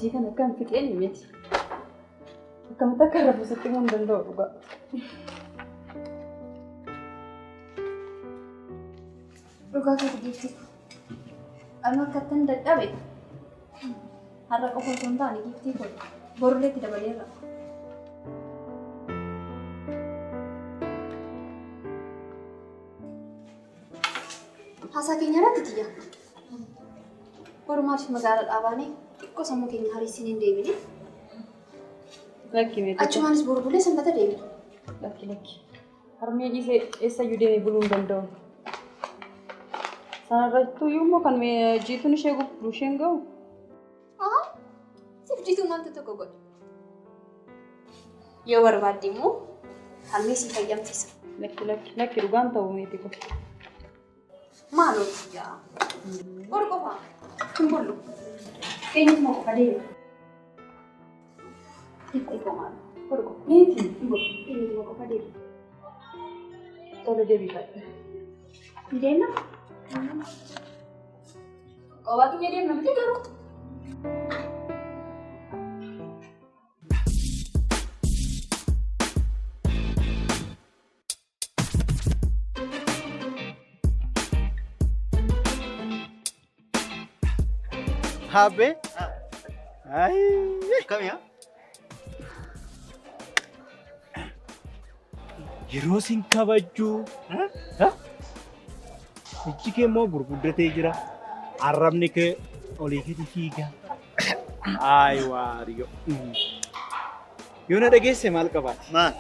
hojii kana kan fixeen miti. Akkamitti akka rafuusitti mun danda'u dhugaa. Dhugaa kan gifti. Amma akkatan dadhabe. Har'a qofa osoo hin taane giftii kun borulleetti dabaleera. Haasaa keenya irratti tiyya. Borumaaf magaalaa dhaabaanii xiqqoo sammuu keenya hariisin hin deebine. Lakki meeqa? Achumaanis boruulee sanbata deebina. Lakki. Harmee dhiisee eessayyuu deemee buluu hin danda'u. Sanarrattuu immoo kan jiituun ishee gubduu isheen ga'u. Siif jiituun wanta tokko godhu. Yoo barbaadde immoo harmee si fayyamsiisa. Lakki dhugaan ta'uu meeti kun. Maaloo yaa. Boru qofaa. Kun bullu. Eenyutu moo qofa deema? Xiqqoo maal? Boru qofa. Meeti? Eenyutu moo qofa deema? Tola deebifadha. Deemna? Qobaatu kee deemna miti garuu. Habe? Ay, Come here. yeroo sin kabajju. Ijji kee immoo gurguddatee jira. Arrabni kee olii gadi fiiga. Ay waariyo. Yoo na dhageesse maal qabaati? Maal?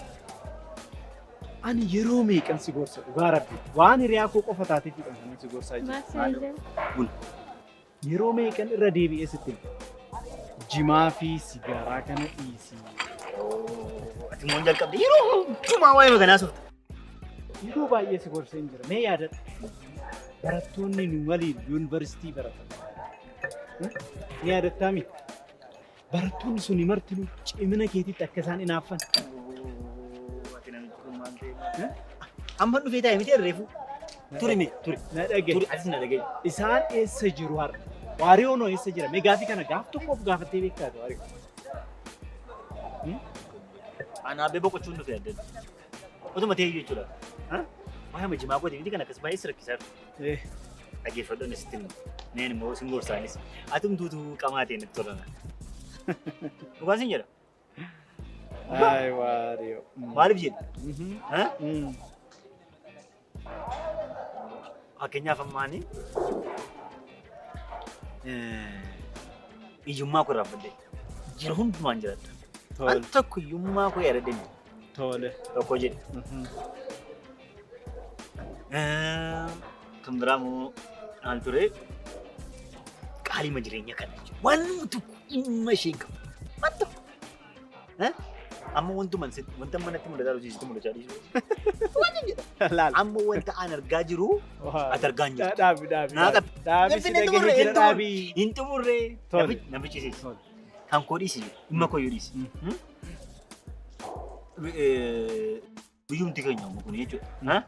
Ani yeroo meeqan si gorsa dhugaa rabbi. Waan hiriyaa koo qofa taateef kan si gorsaa jira. Bun. Yeroo meeqan irra deebi'ee sitti jimaa fi sigaaraa kana dhiisi. Ati moon jalqabde yeroo hundumaa waa'ee maganaa softa. Yeroo baay'ee si gorsee hin jira. Mee yaadadha. Barattoonni nu waliin yuunivarsiitii baratan. Ni yaadattaa miti. Barattoonni suni martinuu cimina keetitti akka isaan hinaaffan. Ati namichi kun maal ta'e? Amma dhufee taa'e miti reefu. Turi. Na dhagaye. Turi atis na dhagaye. Isaan eessa jiru har'a? Waariyoo noo eessa jira? Mee gaafii kana gaaf tokkoof gaafattee beektaatu waariyoo. Anaa bee boqochuun dhufee adda. Otuma ta'e jechuudha. Waa'ee majimaa goote miti kan akkas baay'ee si rakkisaa jiru. Dhaggeeffadhoon asitti neen immoo sin gorsaanis. Ati humtuutu qamaateen itti tolana. Dhugaan sin jedha. Ay waariyoo. Maaliif jedhu? Fakkeenyaaf ammaanii iyyummaa koo irraanfadhe jira hundumaan jiraadha. Al tokko iyyummaa koo yaadadhe Tole. tokko jedhe. Kan biraa immoo maal ture qaalima jireenya kana jechuudha. Waan tokko dhimma isheen qabu. Waan tokko. Amma wanta manatti mul'ataa jiru sitti mul'achaa dhiisu. Waan jedha. Amma wanta an argaa jiru ati argaa hin jirtu. Dhaabi si dhagahee jira dhaabi. Hin xumurree. Namichi isiis. Kan koo dhiisi dhimma koo yoo dhiisi. Biyyumti keenya amma kun jechuudha.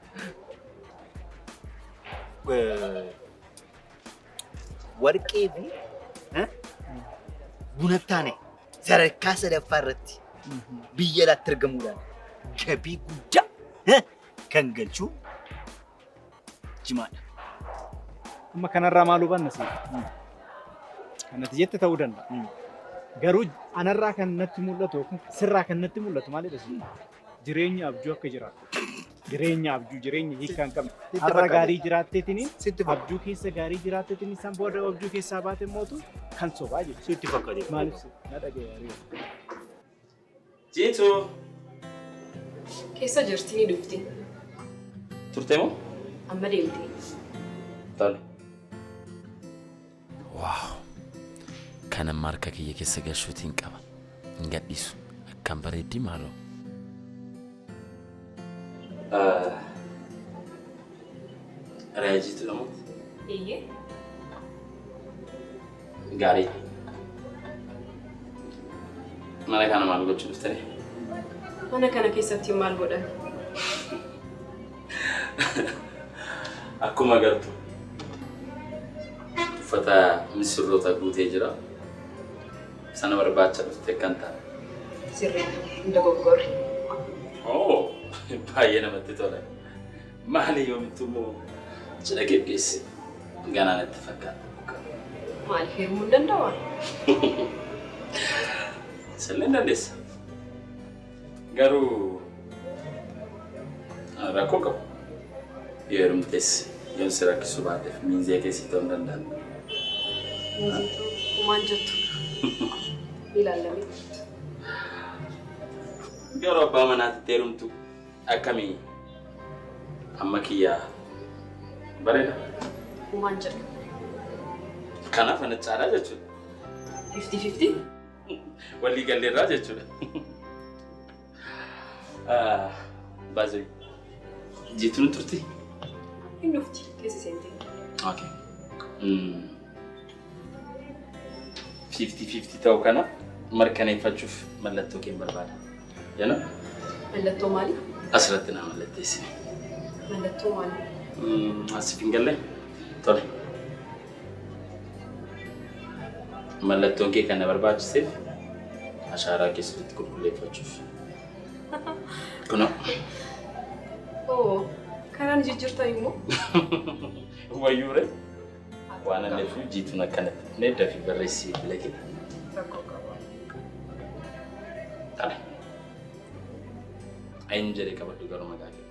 Warqee fi buna taane sadarkaa sadaffaa irratti biyya alaatti argamuudhaan gabii guddaa kan galchuu jimaadha. Amma kanarraa maal hubanna si? Kanatti jette ta'uu danda'a. Garuu anarraa kan natti mul'atu sirraa kan natti mul'atu maalidha si? Jireenya abjuu akka jiraatu. Jireenya abjuu jireenya hiikaa hin qabne. Har'a gaarii jiraatteetini abjuu keessa gaarii jiraatteetini isaan booda abjuu keessaa baate mootu kan sobaa jiru. Sitti fakkaate. Maaliif si? Na dhaga'e waariyoo. Jitu. Keessa jirti ni dhufti. Turte moo? Amma deemti. Tole. Waaw. Kana marka kiyya keessa galchuutiin qaba. Hin gadhiisu. Akkam bareeddi maaloo. Raajitu dhamu. Iyyee. Gaarii. Mana kana maal gochuu dhuftee? Mana kana keessatti maal godhan? Akkuma agartu. Uffata misirroota guutee jira. sana barbaacha dhufte kan ta'a. Sirrii inda goggorre. Oo baay'ee namatti tola. Maali yoomtuu moo cidha geggeesse ganaan itti fakkaata. Maal heerumuu hin danda'aa? Silleen dandeessa. Garuu rakkoo qabu. Yoo heerumtes yoon si rakkisuu baateef miinzee keessi ta'uu hin danda'an. Maal jettu? Ilaalame. Garuu abbaa manaatti heerumtu akkamii amma kiyyaa bareeda. Maal jedhu? Kanaaf ana caalaa jechuudha. 50-50? Walii galleerraa jechuudha. Baazii jiituun turti? Hin dhufti keessa seentee. Okay. 50-50 ta'uu kana mirkaneeffachuuf mallattoo keen barbaada. Yana? Mallattoo maali? Asirratti naa mallatteessi. Mallattoo maali? Asif hin galle? Tole. Mallattoon kee kan na barbaachiseef ashaaraa keessatti qulqulleeffachuuf. Kunoo. Oo, kanaan jijjiirtaa immoo? Wayyuure? Waan anneef jiituun akkanatti needdaa fi barreessii bilakee. Rakkoo qaba. Kale. Ayin jedhee qabaddu garuu maqaa kee.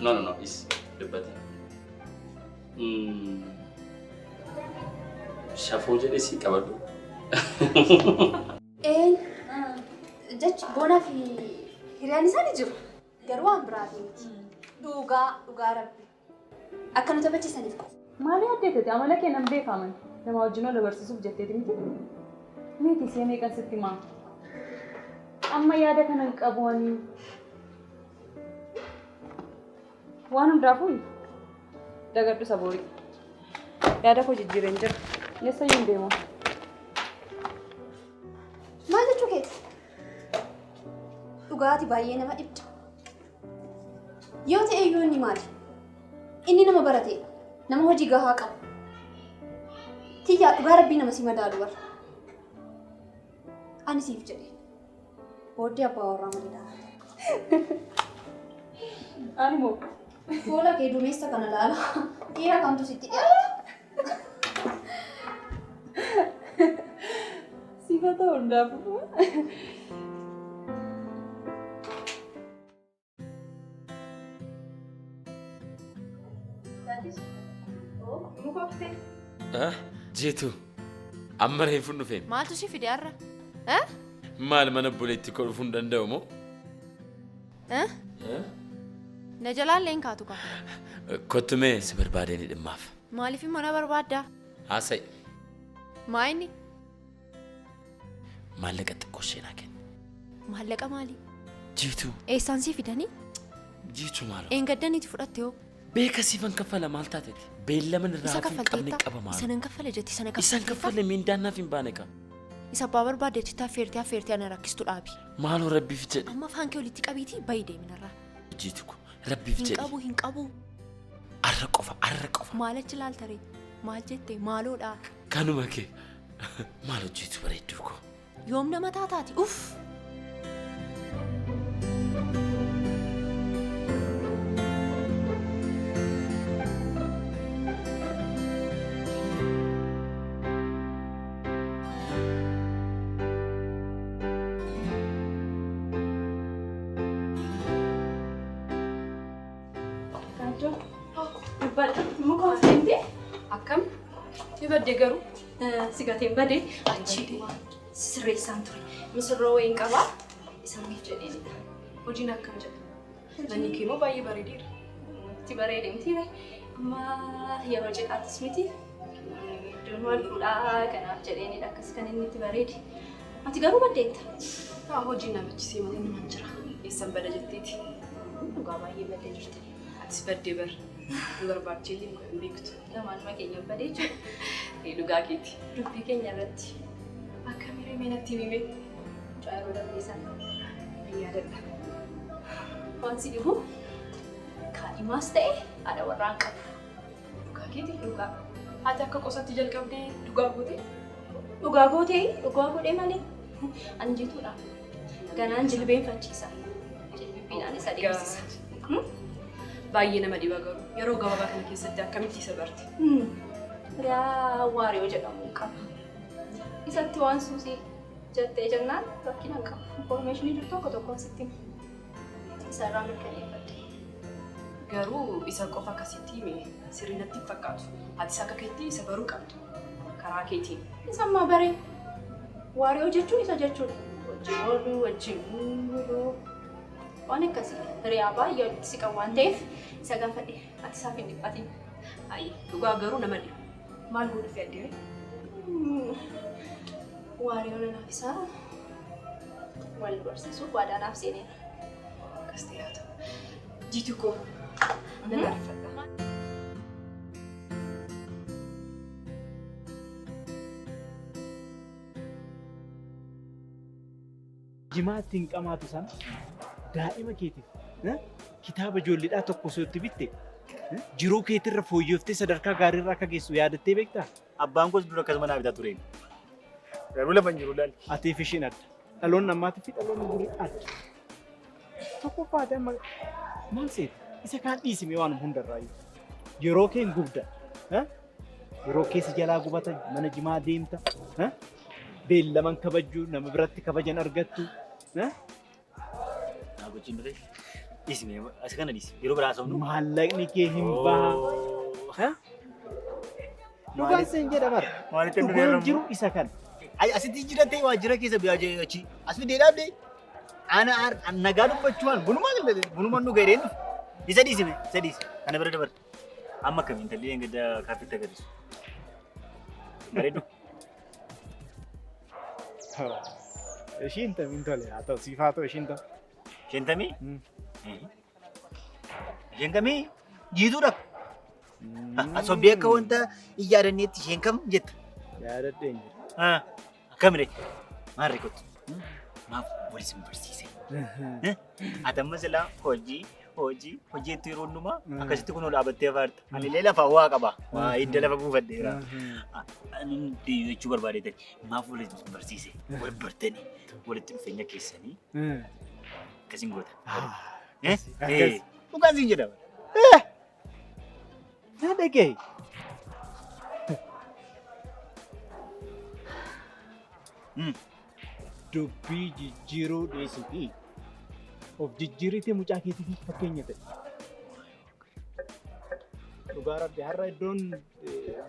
No, is dubbate. Shafoo jedhee si qabaddu. Jechi boonaa fi hiriyaan isaanii jiru. Garuu waan biraatii miti. Dhugaa rabbi. Akka nu taphachiisaniif qofa. Maali addeetati amala keenan beekaman nama wajjin ol barsiisuuf jetteeti miti? Miti ishee meeqan sitti himaa? Amma yaada kanan qabu ani waan hundaafuu dagaddu saboorii. Yaada koo jijjiireen jira. Eessayyuu hin deemu. Maal jechuu keeti? Dhugaati baay'ee nama dhibda. Yoo ta'e iyyuu inni maali? Inni nama baratee nama hojii gahaa qabu. Tiyyaa dhugaa rabbii nama si madaalu warra. Ani siif jedhe. Booddee abbaa warraa malee daala. Ani moo? Fuula kee dumeessa kana laala. Dhiira kamtu sitti dhiyaata. Sifata hundaafuu. Jiitu amma reefuun dhufeen. Maaltu si fide har'a? Maal mana buleetti koo dhufuu hin danda'u moo? Na jalaan leen kaatu qaba. Kottumee si barbaadeen dhimmaaf. Maaliif mana barbaaddaa? Haasa'i. Maa inni? Maallaqa xiqqoo ishee naa kenni. Maallaqa maali? Jiitu. Eessaan si fidanii? Jiitu maaloo? Eengaddaniiti fudhatte hoo? Beeka siifan kaffala maal taateeti? Beellaman irraa Isa fi qabne kaffalteetta? qaba maal? Isa nan kaffale jetti sana kaffalteetta? Isan kaffale miindaan naaf hin baane qaba. Isa abbaa barbaaddeetti affeertee ana rakkistu dhaabi. Maaloo rabbiif jedhe? Amma afaan kee walitti qabiitii bayi deeminarraa. Jiitu kun rabbiif jedhe. Hin qabu. Arra qofa. Maalachi laaltaree? Maal jette? Maaloodhaa? Kanuma kee. Maal hojjetu bareedduu koo? Yoom nama taataati? Uff! Muka seentee akkam ibadde garuu sigateen badee achi sirreessaan ture. Misirroo wayiin qabaa isaaniif jedheenidha. Hojiin akkam jedha. Manni kee immoo baay'ee bareedeera. Itti bareedee mitiire amma yeroo cidhaattis miti. Iddoon maal fuudhaa kanaaf jedheenidha akkas kan inni itti bareede. Ati garuu baddeetta. Hojii namachisee malee nama hin jira. Eessan bada jetteeti. Dhugaa baay'ee baddee jirti. Atis baddee bara. Barbaachisu hin beektu. Lamaan keenya badee jiru. Dhugaa keeti. Dubbii keenya irratti akka miiree natti himee caayiroo dandeessan hin yaadadha. Waan si dhibu kaadhimaas ta'e haadha warraan qabu. Dhugaa keeti dhugaa. Haati akka qosatti jalqabdee dhugaa gootee Dhugaa gootee malee anjituudha. Ganaan jilbeenfachiisa. Jilbibbiidhaan isa deemsisa. Baay'ee nama dhiba garuu yeroo gabaabaa kana keessatti akkamitti isa barte? Riyaa waariyoo jedhamu qaba. Isatti waan suusii jettee jennaan rakkina hin qabu. Informationii jiru tokko tokkoon sitti hima. Isarraa mirkaneeffadhe. Garuu isa qofa akkasitti hime sirrii natti hin fakkaatu. Atis akka keetti isa baruu qabdu. Karaa keetiin. Isa ammaa baree waariyoo jechuun isa jechuudha. Wajjin ooluu, wajjin buluu. Waan akkasii riyaa baay'ee walitti siqan waan ta'eef isa gaafadhe ati isaaf hin dhiphatin. Ayi dhugaa garuu nama dhiba. Maal godhuuf yaaddeere? Waariyoo nanaaf isaa wal barsiisuuf waadaanaaf seeneera. Akkas ta'e haa ta'u. Jiitu koo nan ariifadha. Jimaatti hin qamaatu sana daa'ima keetiif kitaaba ijoolleedhaa tokko osoo itti bitte jiruu keetirra fooyyooftee sadarkaa gaariirra akka geessu yaadattee beektaa? Abbaan koos dura akkasuma naa bitaa tureen. Garuu lafa hin jiru laal. Atiif ishiin adda. Dhaloonni ammaatii fi dhaloonni durii adda. Tokkoffaadhaan maal seeta? Isa kaan dhiisime waan hundarraayyuu. Yeroo keen gubda. Yeroo keessa jalaa gubata mana jimaa deemta. Beellaman kabajuu nama biratti kabajan argattu. Gochiin dhufee dhiisime as kana dhiisi yeroo biraa somnu. Maallaqni kee hin baha. Dhugaan seen jedha bara. Dhugaan jiru isa kana. Asitti jiraatee waajjira keessa biraa achi as fidee dhaabdee ana nagaa dubbachuudhaan bunumaan nu gaideen isa dhiisime isa dhiisi kana bira dabarre amma akkamiin intalli engada kaaffitti agarsiisu. Bareedu. Ishiin tamiin tole haa ta'u siif haa ta'u ishiin ta'u. Ishiin tamii? Ishiin kamii jiituudha. Sobdee akka wanta hin yaadanneetti isheen kam jetta? Yaadadheen jira. Akkamire maal rikottu? Maaf walis hin barsiise. Atamma silaa hojiitti yeroo hundumaa akkasitti kunoo dhaabattee afaarta. Ani illee lafa waa qaba. Waa hidda lafa buufadheera. Ani jechuu barbaadeetan maaf walis hin barsiise? Wal bartanii walitti dhufeenya keessanii akkasiin goota. Dhugaan siin jedhama. Yaa dhagee. Dubbii jijjiiruu dhiisii of jijjiirritee mucaa keetiif fakkeenya ta'e. Dhugaa rabbi har'a iddoon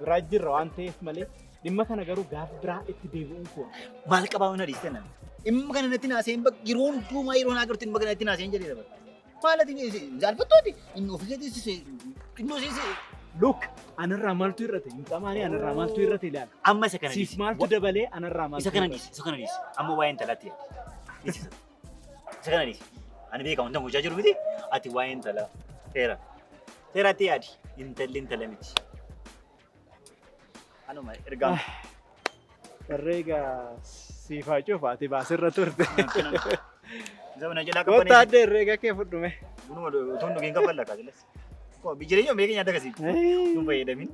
biraa jirra waan ta'eef malee dhimma kana garuu gaafa biraa itti deebi'uun koo. Maal qabaa waan adiiste nan? Dhimma kana natti naaseen yeroo hundumaa yeroo naa gartuu dhimma kana natti naaseen jedhee dabala. Maal ati jaalfattooti inni ofii keetis xinnoo siisee. Look, anarraa maaltu irrate? Hin qamaanii anarraa maaltu irrate ilaala. Amma isa kana siif maaltu dabalee anarraa maaltu isa kana dhiisi. Amma waa'ee intalaatti yaada. Isa kana dhiisi. Ani beeka wanta gochaa jiru miti. Ati waa'ee intalaa seeraatti yaadi. Intalli intala miti. Anuma ergaa. Herreega siifaa cufaati baasirra turte. Zamana jalaa qabanii. Goota adda herreega kee fudhume. Bunuma utuun dhugeen kaffalla kaasilas. Bijireenya meeqa nyaata akkasii? Kun fayyadamin.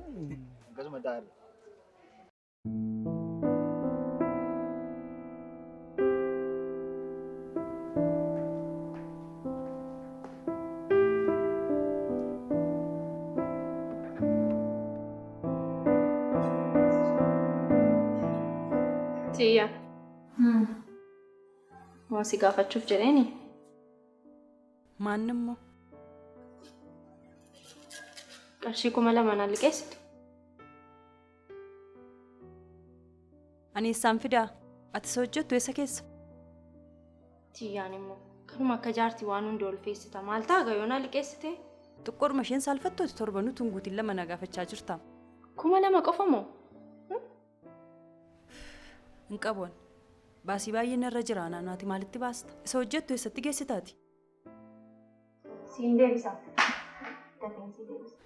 Akkasuma taa'arra. Tiyya. Waan si gaafachuuf jedheeni. Maannimmoo? Qarshii 2,000 naan liqeessitu. Ani isaan fidaa. Ati isa hojjettu eessa keessa? Tiyyaan immoo kanuma akka jaartii waan hundi ol feessita. Maal ta'a gayoo naa liqeessite? Xiqqoodhuma isheen saalfattooti torbanuu tunguutiin 2 na gaafachaa jirta. 2,000 qofa moo? Hin qabuun. Baasii baay'een irra jira naati maalitti baasta? Isa hojjettu eessatti geessitaati? Siin deebisa. Dafeensi deebisa.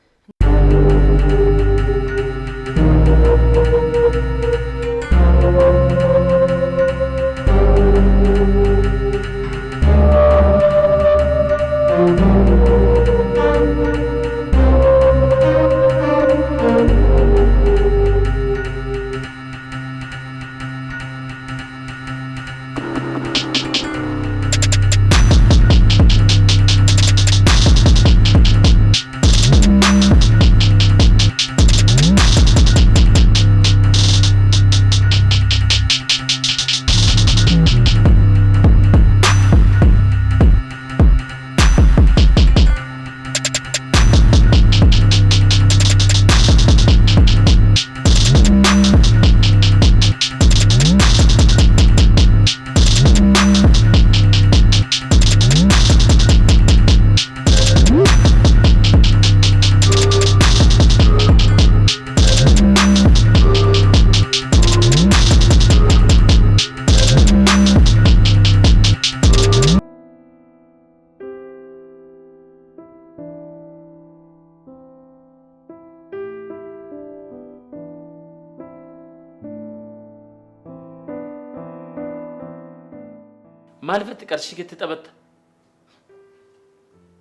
Maaliifatti qarshii keetti taphatta?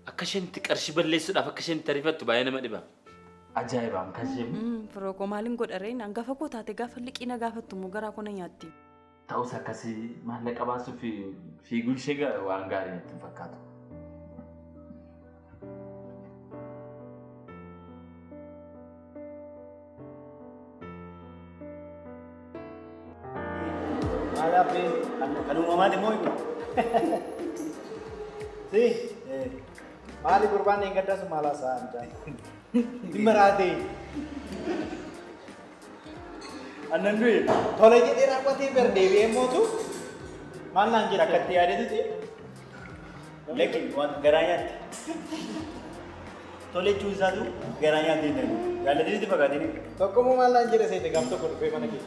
Akka isheen qarshii balleessuudhaaf akka isheen tariifattu baay'ee nama dhiba. Ajaa'ibaan kan isheen. Firookoo maaliin godhareen hangafa koo taate gaafa liqina gaafattu immoo garaa koo na nyaatti. Ta'us akkasii maallaqa baasuu fi fiiguu ishee waan gaarii natti hin fakkaatu. Malah apa? Kalau mama demo itu. Si, Maali gurbaan hin gaddas maala saanta. Dimaraate. Annan dulu. Tole jedhee raawwatee berdeebi'ee mootu maal naan jedha Takkan tiada itu. Lagi wan garanya. Tole cuza tu garanya tidak. Kalau di situ pakai ini. tokkommoo maal naan jedhe seete gaaf tokko dhufee mana kee.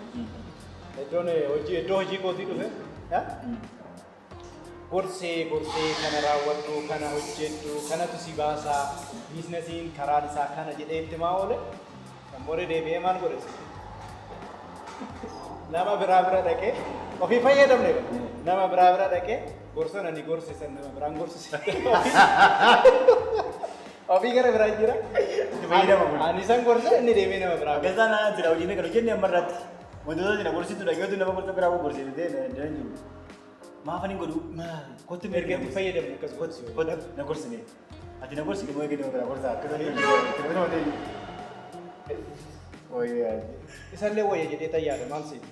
Iddoo hojii kootii dhufe. Gorsee kana raawwadhu kana hojjedhu kanatu si baasaa biizinasiin karaan isaa kana jedhee itti maa oole kan boodee deebi'ee maal godhe nama biraa bira dhaqee ofii fayyadamne nama biraa bira dhaqee gorsa nani gorsisan nama biraan gorsise ofii gara biraa jira ani san gorsa inni deemee nama biraa Biasa nak tidak ujian kalau ujian yang berat. Menurut saya kursi tu lagi tu nama kursi berapa kursi itu dan juga. Maaf ni kodu. kotti merga itti fayyadamne akkas gotti Kodu nak kursi ni. Ati nak kursi kemana kita berapa kursi? Kita mana ni? Oh iya. isallee wayya jedhee tayyaadha maal seeti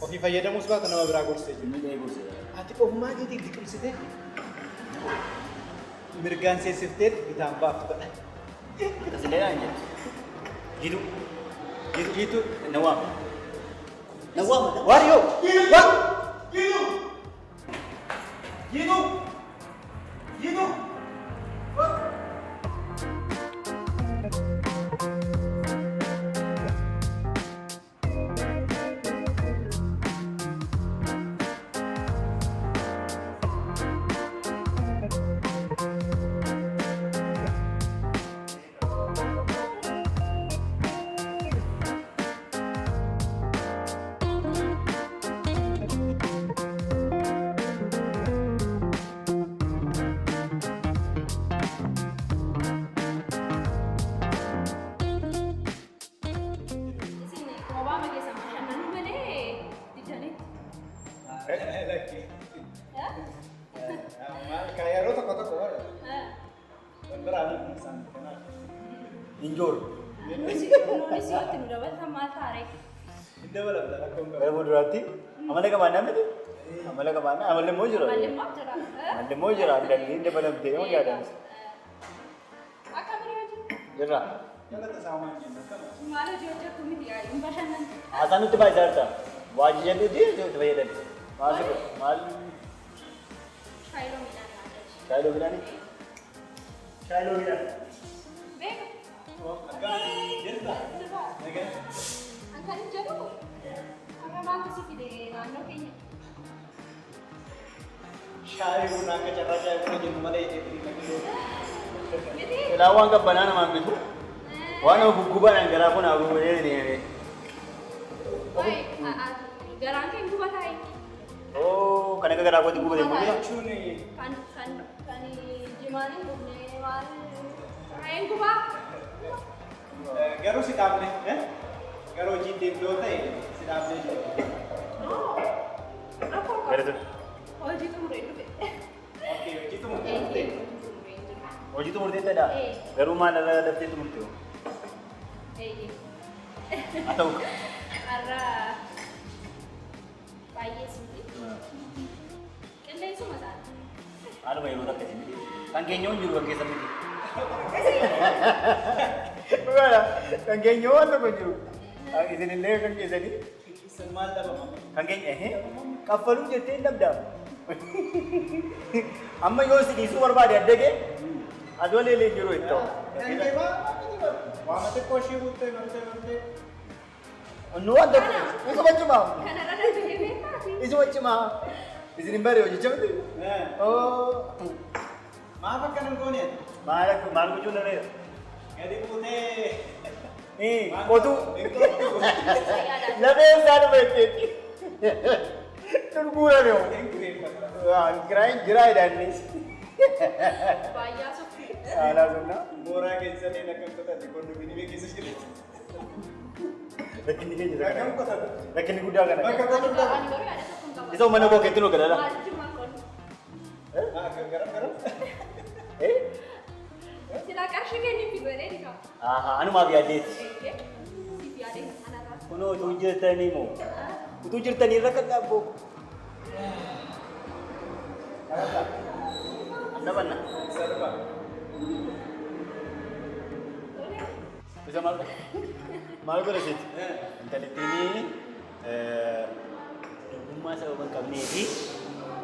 ofii fayyadamuus baata nama biraa gorsee jiru. Ini kursi. Ati ofumaa keetii liqimsitee mirgaan seessiftee bitaan baafta. Kita selera aja. Gitu. Gitu. Nawam. Nawam. Wario! Wah! Kayak roto kotak kok. Beneran san kenal. Injur. Nulisiyootti nu dabalata maal taaree? Indah malam dah aku enggak. Kalau berarti, amalnya ke mana tu? Amalnya ke mana? Amalnya mau jurah. Malee maaf jedha. Amalnya mau jurah. Dan ini dalam dia mau ada. Akka bira hojii. Jurah. Kalau tak sama je nak. Maal hojii hojjetu miti yaa hin bashannan. Asan itu bayar tak? Wajib itu dia tu bayar dah. Masuk mal. Shaayiloo midhaan nyaata. Saya lo bilang ni. Saya lo bilang. Beeka. Oh, agak jerta. Naga. Kan jedhu akka maaltu si fide naannoo keenya. Shaayii bunaa akka carraa shaayii bunaa jennu malee jedhanii Miti. Kelawan ke banana mampir tu. Wana guguban yang gerak pun aku boleh ni. Wayi garaan keenya guba taa'e. Oh, karena gerak aku tu guguban yang mana? Cuni. Kan jimaanii gubnee maal taa'een gubaa. Garuu si dhaabne, garuu hojii deemtoo ta'e si dhaabne jiru. Rakkoo Betul. qaba. Hojii xumuree dhufe. Okey, hojii tu murtee. Hojii tu murtee tak ada. Garu mana ada daftar tu murtee. Atau Har'a baay'ee suuti. Qilleensuma isaati. ada banyak orang kat sini. Kan kenyon juga kan kisah ni. Bukan, kan kenyon tu pun juga. Ang isa ni leh kan kisah ni. Isan maal daba mama. Kan kenyon kafalu je tendam dah. Amma yo si isu berbada ada ke? Adu le juru itu. Kan kewa? Wamate koshi butte marte. No ada. Isu macam mana? Kanarra darbee beektaati. Isu macam mana? Isu ni baru je macam tu. Oh. Maaf akkan ngone. Malu juga ni. Gadi putih. Kau tu lebih besar berarti. Terbuka ni. Kirain jiraa jedhanis. Baay'ee sofi. Haala sunna. Mooraa keessanii akka qotate kondominiimii keessa jirti. Rakkinni keenya isa kana. Rakkinni guddaa kana. Bakka qotu Ani garuu yaada tokko hin qabu. Isa mana koo keetti nu gadala. Maaltu maal gara. Sila qarshii kenni fi godhee ni qaba. Anumaaf yaaddeeti. Siif yaadee kanarraa. Kunoo utuu jirtanii moo? Utuu jirtanii irra kan dhaabboo. Andabanna. Sarba. Bisa maal godhaseeti? Intalittiin dubbummaa sababa hin qabnee fi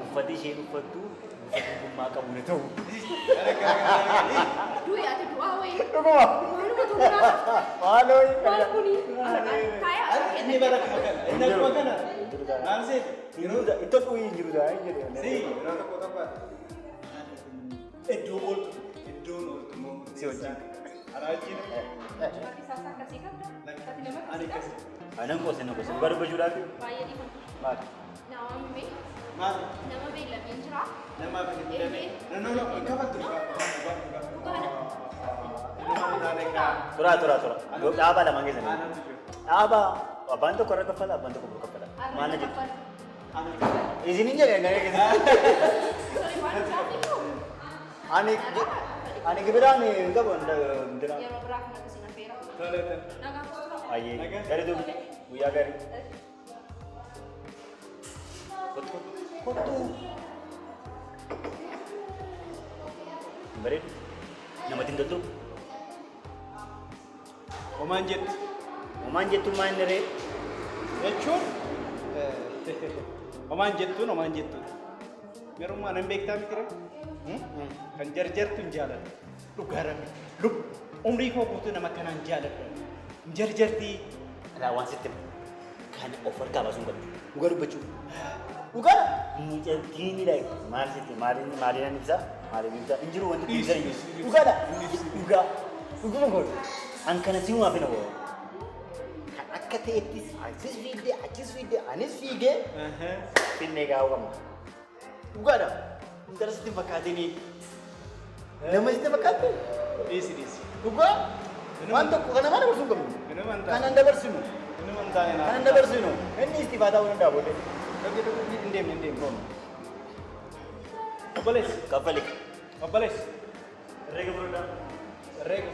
uffati isheen uffattu uffata dubbummaa qabu ni ta'u. Du'i ati du'aa wayii. Dhuguma. Maaluma tuuraa. Maaloo hin Maal kuni? Taa'ee as Inni bara kana. Inni akkuma kana. Maal seet? Itti dhuyi hin jiru daa hin jedhe. Si, yeroo tokko tokko. Iddoo ooltu. Iddoon ooltu moo. Si wajjin. Araajiin. isaas akkasii qabda. Ati nama akkasii qabda. Anan gosa dhugaa dubbachuudhaaf Baay'ee dhiifama. maal? Nama mee Maal? nama beellameen jira. Nama beellamee. No, kafattu. Tura. Dhaabaa lamaan keessanii. Dhaabaa abbaan tokko irra kaffala, abbaan tokko bira kaffala. Maal na jettu? Isin hin jedhe nagee keessatti. Sorry, waan isaanii jiru. Ani gibiraan hin qabu. Yeroo biraaf na kasi na feera. Nagaa kutura. Ayyee gari duubi guyyaa gari. Kottu. Bareedu. Namatti hin toltu. Homaan jettu. Homaan jettu maa inni ree? Jechuun homaan jettuun. Garummaa nan beektaa miti ree? Kan jarjartu hin jaalladhu. Dhugaa rabbi. Umrii koo guutuu nama kanaan jaalladhu. Hin jarjartii. Alaa waan sitti kan of harkaa baasuun qabdu. Dhugaa dubbachuu. Dhugaa miidhagdiini dha. Maal sitti maaliin ibsaa? Hin jiru wanti ibsa hin jiru. Dhugaadha. Dhuguma godhu. An kana simumaaf hin hawwa. Kan akka ta'ettis achis fiigdee anis fiigee finnee gaawwama. Dhugaadha. Intala sitti fakkaatanii nama sitti fakkaatu. Dhiisi. Dhugaa waan tokko kana mana barsuun qabnu. Kanan dabarsinu. Kanan dabarsinu. Inni istifaa ta'uu danda'a booddee. Hin deemne. Obboleessi. Kaffali. Obboleessi. Herreega furuudhaan. Herreega.